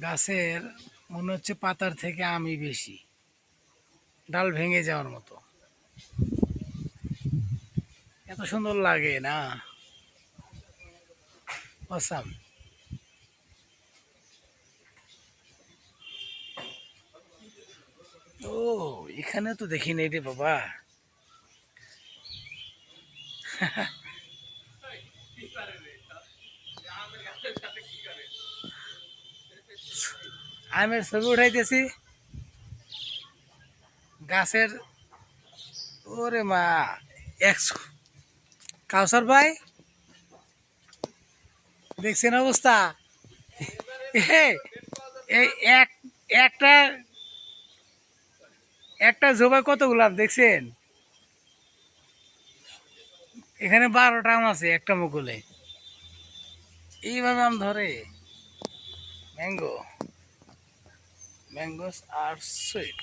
গাছের মনে হচ্ছে পাতার থেকে আমি বেশি, ডাল ভেঙে যাওয়ার মতো। এত সুন্দর লাগে না? অসাম। ও, এখানে তো দেখি নেই রে বাবা। আমের ছবি উঠাইতেছি গাছের। ওরে মা, একশো। কাউসার ভাই, দেখছেন অবস্থা? এই এই এক একটা একটা জবাই কতগুলো আম দেখছেন? এখানে 12টা আম আছে একটা মুকুলে। এইভাবে আম ধরে। ম্যাঙ্গো, ম্যাঙ্গোস আর সুইট।